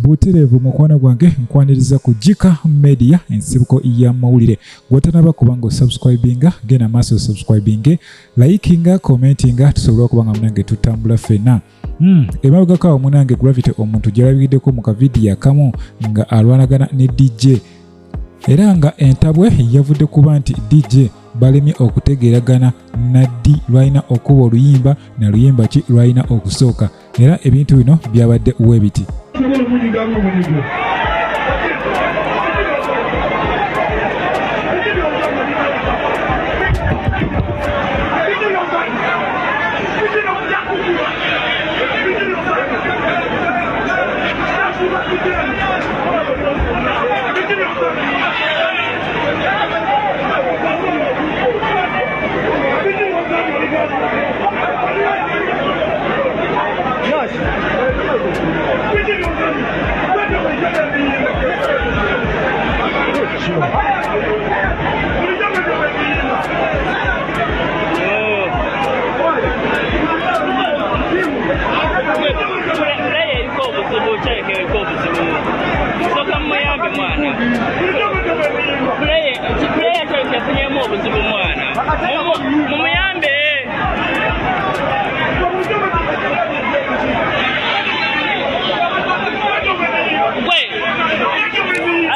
Buterevu mukwano gwange nkwaniriza ku Jika Media ensibuko ya mawulire gwotanaba kubanga subscribinga gena maso subscribinge likinga commentinga tusobola kubanga munange tutambula fena emabega kawo munange Gravit Omutujju yalabiddeko mu kavidiyo akamu nga alwanagana ne DJ era nga entabwe yavudde kuba nti DJ balemye okutegeeragana naddi lwalina okuba oluyimba na luyimba ki lwalina okusooka era ebintu bino byabadde webiti.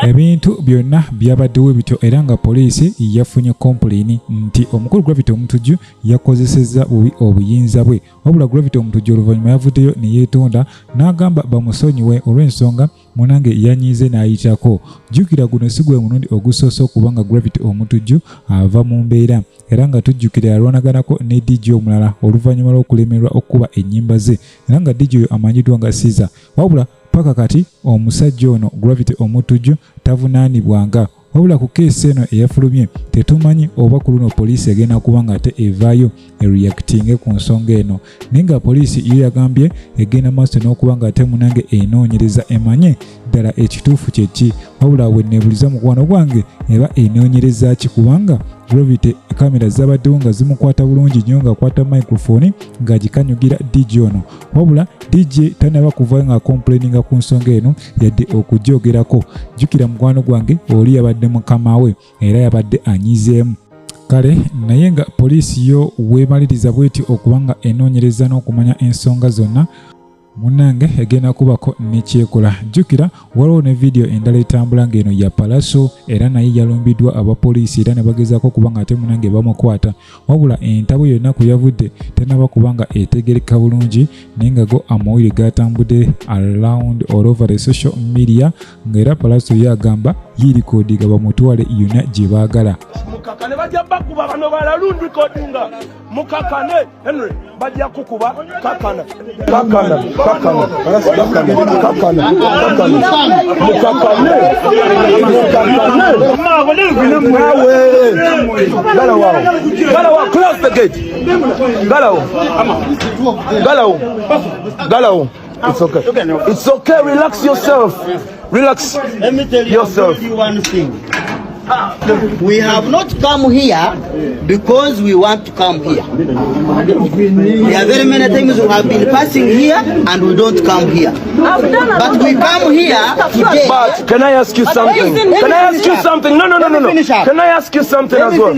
Ebintu byonna byabaddewo bityo era nga poliisi yafunye complain nti omukulu Gravit Omutujju yakozesezza bubi obuyinza bwe. Wabula Gravit Omutujju oluvannyuma yavuddeyo ne yeetonda n'agamba bamusonyiwe olw'ensonga munange yanyize n'ayitako. Jjukira guno si gwe mulundi ogusoose okubanga Gravit Omutujju ava mu mbeera era nga tujjukira yalwanaganako ne DJ omulala oluvannyuma lw'okulemererwa okuba ennyimba ze era nga DJ oyo amanyiddwa nga Siza. Wabula paka kati omusajja ono Gravit Omutujju tavunaanibwanga. Wabula ku keesi eno eyafulumye tetumanyi oba ku luno poliisi egenda kubanga ate evaayo ereactinge ku nsonga eno naye nga poliisi iyo yagambye egenda maaso n'okubanga ate munange enoonyereza emanye ddala ekituufu kye ki. Wabula wenneebuliza mukwano gwange eba enoonyereza ki kubanga Gravit kamera zabaddewo nga zimukwata bulungi nnyo nga akwata microphone ng'agikanyugira DJ ono. Wabula DJ tanaba kuvaayo nga complaininga ku nsonga eno yadde okugyogerako. Jjukira mukwano gwange oli yabadde mukama we era yabadde anyizeemu. Kale naye nga poliisi yo weemaliriza bweti okubanga enoonyereza n'okumanya ensonga zonna munange egenda kubako nekyekola. Jjukira waliwo ne video endala etambula ng'eno ya Palaso era naye yalumbiddwa abapoliisi era ne bagezaako kubanga ate munange bamukwata. Wabula entabo yonna ku yavudde tenaba kubanga etegereka bulungi naye nga go amawulire gatambudde around all over the social media ng'era Palaso yagamba yirikodinga bamutwale yonna gye baagala. Mukakane bajja bakuba bano balalundi kodinga mukakane Henry bajja kukuba kakana kakana kakana kakana kakana galawa close the gate galawa it's okay, it's okay, relax yourself, relax. Let me tell yourself one thing. We have not come here because we want to come here. There are very many times we have been passing here and we don't come here. But we come here today. But can I ask you something? Can I ask you something? No. Can I ask you something as well?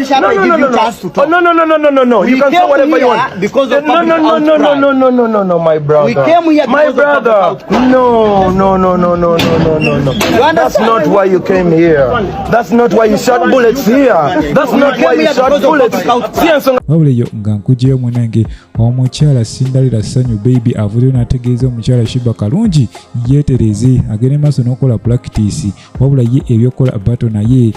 No. You can say whatever you want. Because of no, my brother. We came here my brother. No. That's not why you came here. That's not why you shot bullets here. That's not why you shot bullets. Wabula nga nkujjeyo munange omukyala Sindalira Sanyu baby avuddeyo n'ategeeza omukyala Shiba Kalungi yeetereze agende maaso n'okola practice. Wabula ye ebyokola bato naye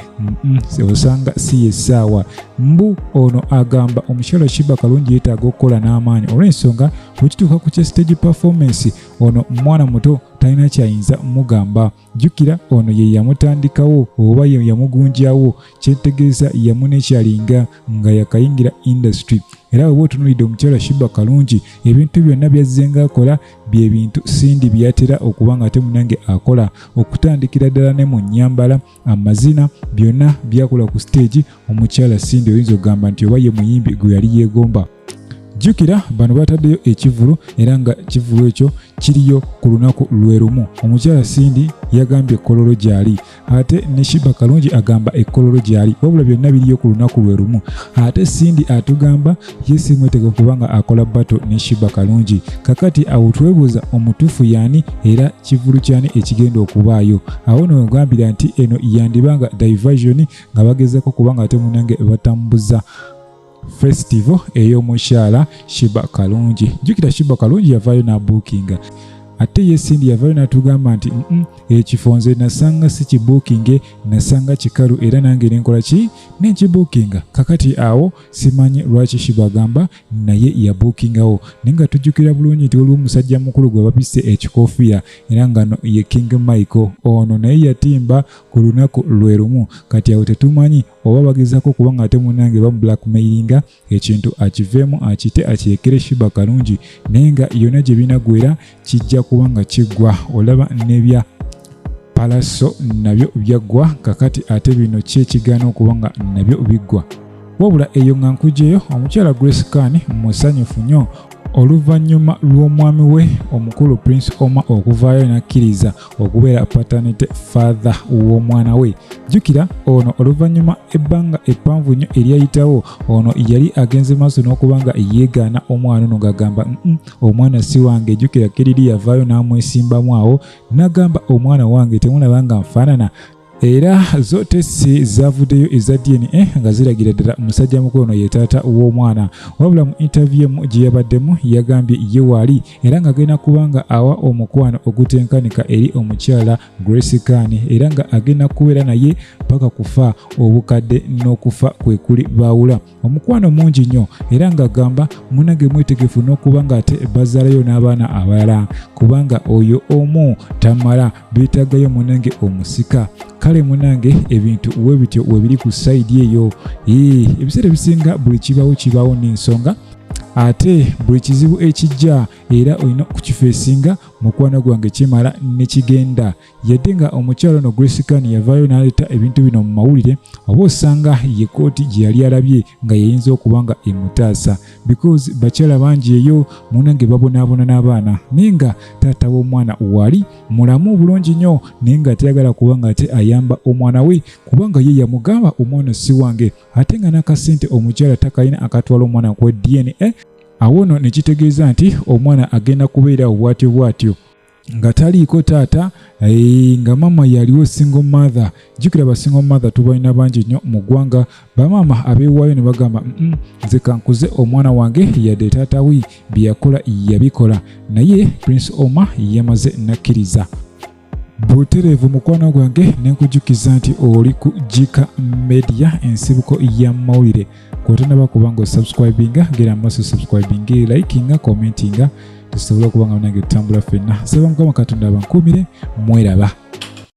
osanga si yessaawa. Mbu ono agamba omukyala Shiba Kalungi yeetaaga okukola n'amaanyi olw'ensonga bwekituuka ku kye stage performance ono mwana muto talina kyayinza mugamba. Jjukira ono ye yamutandikawo oba ye yamugunjawo kyetegeeza yamunekyalinga nga yakayingira industry era bwe otunuulidde omukyala Shiba Kalungi ebintu byonna byazzenga akola bye bintu Sindi byatera okubanga ate munange akola okutandikira ddala ne mu nnyambala amazina byonna byakola ku stage omukyala Sindi oyinza okugamba nti oba ye muyimbi gwe yali yeegomba. jjukira bano bataddeyo ekivulu era nga kivulu ekyo kiriyo ku lunaku lwe lumu. Omukyala Cindy yagambye ekkololo gyali ate ne Shiba Kalungi agamba ekkololo gyali, wabula byonna biriyo ku lunaku lwe lumu. Ate Cindy atugamba ye si mwetege kubanga akola bato ne Shiba Kalungi. Kakati awo twebuuza omutuufu yaani era kivulu kyani ekigenda okubaayo. Awo no ogambira nti eno yandibanga diversion nga bagezako kubanga ate munange batambuza festival ey'omukyala Shiba Kalungi. Jjukira Shiba Kalungi yavaayo n'abuukinga ate ye Cindy yavaayo n'atugamba nti ekifo nze nasanga si kibuukinge, nasanga kikalu era nange nenkola ki nenkibuukinga. Kakati awo simanyi lwaki Shiba agamba naye yabuukingawo, naye nga tujjukira bulungi nti waliwo omusajja mukulu gwe bapisse ekikoofiira era nga no ye King Michael, ono naye yatimba ku lunaku lwe lumu. Kati awo tetumanyi oba bagezako kubanga ate munange blackmailinga ekintu akiveemu akite akirekere Shiba Kalungi, naye nga yonna gye binagwera kijja kubanga kiggwa. Olaba nebya palaso nabyo byaggwa, kakati ate bino kyekigaana okubanga nabyo biggwa. Wabula eyo nga nkugyeyo omukyala Grace Khan musanyufu nnyo oluvannyuma lw'omwami we omukulu Prince Omar okuvaayo n'akkiriza okubeera paternity father w'omwana we. Jjukira ono oluvannyuma ebbanga eppanvu nnyo eryayitawo ono yali agenze maaso n'okubanga yeegaana omwana ono ng'agamba omwana si wange. Jjukira Kiriri yavaayo n'amwesimbamu awo n'agamba omwana wange temulabanga nfaanana. Era zo testi zavuddeyo eza DNA nga ziragira ddala omusajja mukulu ono ye taata w'omwana. Wabula mu interview emu gye yabaddemu yagambye ye waali era ng'agenda kubanga awa omukwano ogutenkanika eri omukyala Grace Khan era nga agenda kubeera naye paka kufa, obukadde n'okufa kwe kuli baawula. Omukwano mungi nnyo era ng'agamba munange mwetegefu n'okubanga ate bazaalayo n'abaana abalala kubanga oyo omu tamala beetagayo munange omusika. Kale munange ebintu we bityo we biri ku side eyo. Ebiseera bisinga buli kibaawo n'ensonga ate buli kizibu ekijja era olina kukifeesinga mukwano gwange kimala ne kigenda. Yadde nga omukyalo no Grace Khan yavaayo n'aleeta ebintu bino mu mawulire, oba osanga ye kooti gye yali alabye nga yayinza okubanga emutaasa because bakyala bangi eyo munange babonaabona n'abaana, naye nga taata w'omwana wali mulamu bulungi nnyo naye nga tayagala kubanga ate ayamba omwana we kubanga ye yamugamba omwana si wange, ate nga n'akasente omukyala takalina akatwala omwana ku DNA. Awo no ne kitegeeza nti omwana agenda kubeera bwatyo bwatyo nga taliiko taata nga mama yaliwo single mother. Jjukira ba single mother tubalina bangi nnyo mu ggwanga, bamama abeewaayo ne bagamba nze kankuze omwana wange yadde taata we bye yakola yabikola, naye Prince Omar yamaze nakkiriza. Butereevu mukwano gwange nenkujjukiza nti oli ku Jika Media ensibuko ya mawulire. Kwotana kubanga osubscribinga gera maaso subscribing, likinga, commentinga tusobola kubanga nange tutambula ffenna. Saba Mukama Katonda abankuumire, mweraba.